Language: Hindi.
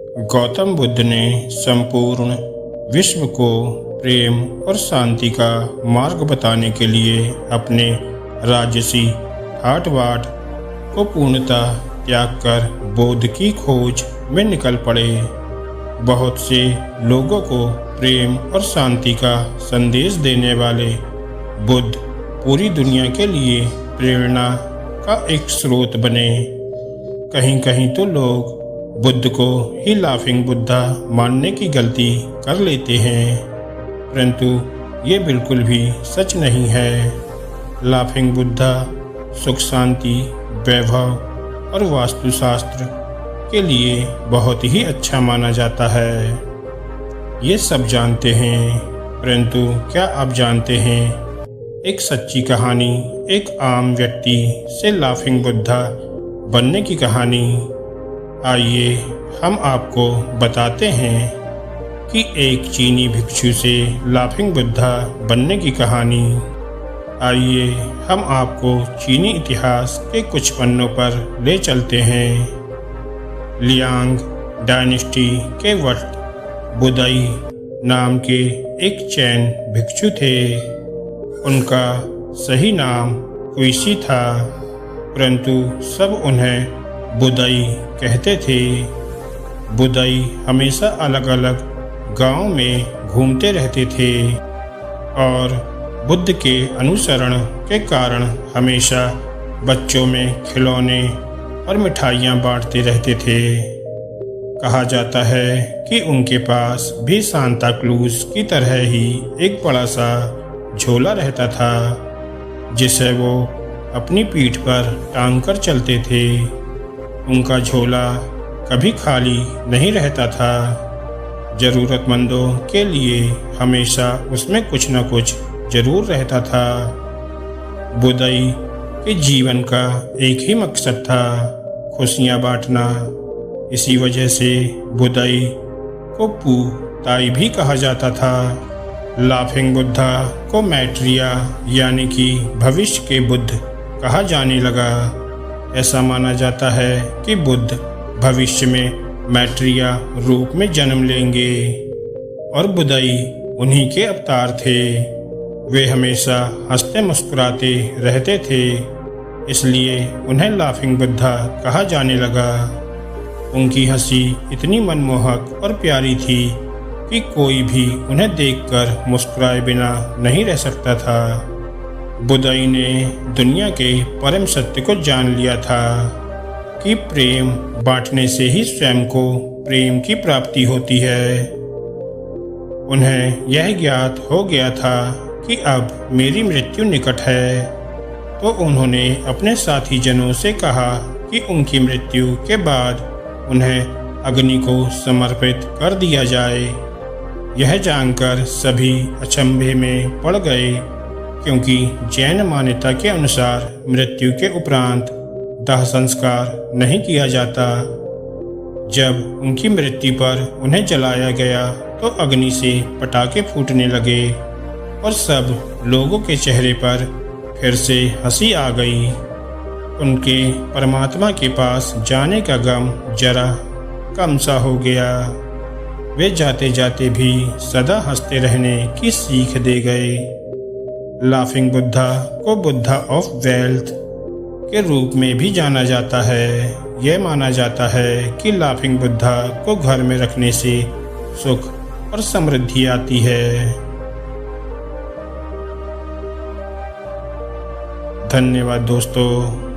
गौतम बुद्ध ने संपूर्ण विश्व को प्रेम और शांति का मार्ग बताने के लिए अपने राजसी ठाट बाट को पूर्णतः त्याग कर बोध की खोज में निकल पड़े। बहुत से लोगों को प्रेम और शांति का संदेश देने वाले बुद्ध पूरी दुनिया के लिए प्रेरणा का एक स्रोत बने। कहीं कहीं तो लोग बुद्ध को ही लाफिंग बुद्धा मानने की गलती कर लेते हैं, परंतु ये बिल्कुल भी सच नहीं है। लाफिंग बुद्धा सुख शांति, वैभव और वास्तुशास्त्र के लिए बहुत ही अच्छा माना जाता है। ये सब जानते हैं, परंतु क्या आप जानते हैं एक सच्ची कहानी, एक आम व्यक्ति से लाफिंग बुद्धा बनने की कहानी? आइए हम आपको बताते हैं कि एक चीनी भिक्षु से लाफिंग बुद्धा बनने की कहानी। आइए हम आपको चीनी इतिहास के कुछ पन्नों पर ले चलते हैं। लियांग डायनेस्टी के वक्त बुदाई नाम के एक चैन भिक्षु थे। उनका सही नाम कुइशी था, परंतु सब उन्हें बुदाई कहते थे। बुदाई हमेशा अलग अलग गांव में घूमते रहते थे और बुद्ध के अनुसरण के कारण हमेशा बच्चों में खिलौने और मिठाइयाँ बांटते रहते थे। कहा जाता है कि उनके पास भी सांता क्लूज की तरह ही एक बड़ा सा झोला रहता था, जिसे वो अपनी पीठ पर टांग कर चलते थे। उनका झोला कभी खाली नहीं रहता था। ज़रूरतमंदों के लिए हमेशा उसमें कुछ न कुछ जरूर रहता था। बुदाई के जीवन का एक ही मकसद था, खुशियाँ बांटना। इसी वजह से बुदाई को पू ताई भी कहा जाता था। लाफिंग बुद्धा को मैट्रिया यानी कि भविष्य के बुद्ध कहा जाने लगा। ऐसा माना जाता है कि बुद्ध भविष्य में मैट्रिया रूप में जन्म लेंगे और बुदाई उन्हीं के अवतार थे। वे हमेशा हंसते मुस्कुराते रहते थे, इसलिए उन्हें लाफिंग बुद्धा कहा जाने लगा। उनकी हंसी इतनी मनमोहक और प्यारी थी कि कोई भी उन्हें देखकर मुस्कुराए बिना नहीं रह सकता था। बुदाई ने दुनिया के परम सत्य को जान लिया था कि प्रेम बांटने से ही स्वयं को प्रेम की प्राप्ति होती है। उन्हें यह ज्ञात हो गया था कि अब मेरी मृत्यु निकट है, तो उन्होंने अपने साथी जनों से कहा कि उनकी मृत्यु के बाद उन्हें अग्नि को समर्पित कर दिया जाए। यह जानकर सभी अचंभे में पड़ गए, क्योंकि जैन मान्यता के अनुसार मृत्यु के उपरांत दाह संस्कार नहीं किया जाता। जब उनकी मृत्यु पर उन्हें जलाया गया तो अग्नि से पटाखे फूटने लगे और सब लोगों के चेहरे पर फिर से हंसी आ गई। उनके परमात्मा के पास जाने का गम जरा कम सा हो गया। वे जाते जाते भी सदा हंसते रहने की सीख दे गए। लाफिंग बुद्धा को बुद्धा ऑफ वेल्थ के रूप में भी जाना जाता है। यह माना जाता है कि लाफिंग बुद्धा को घर में रखने से सुख और समृद्धि आती है। धन्यवाद दोस्तों।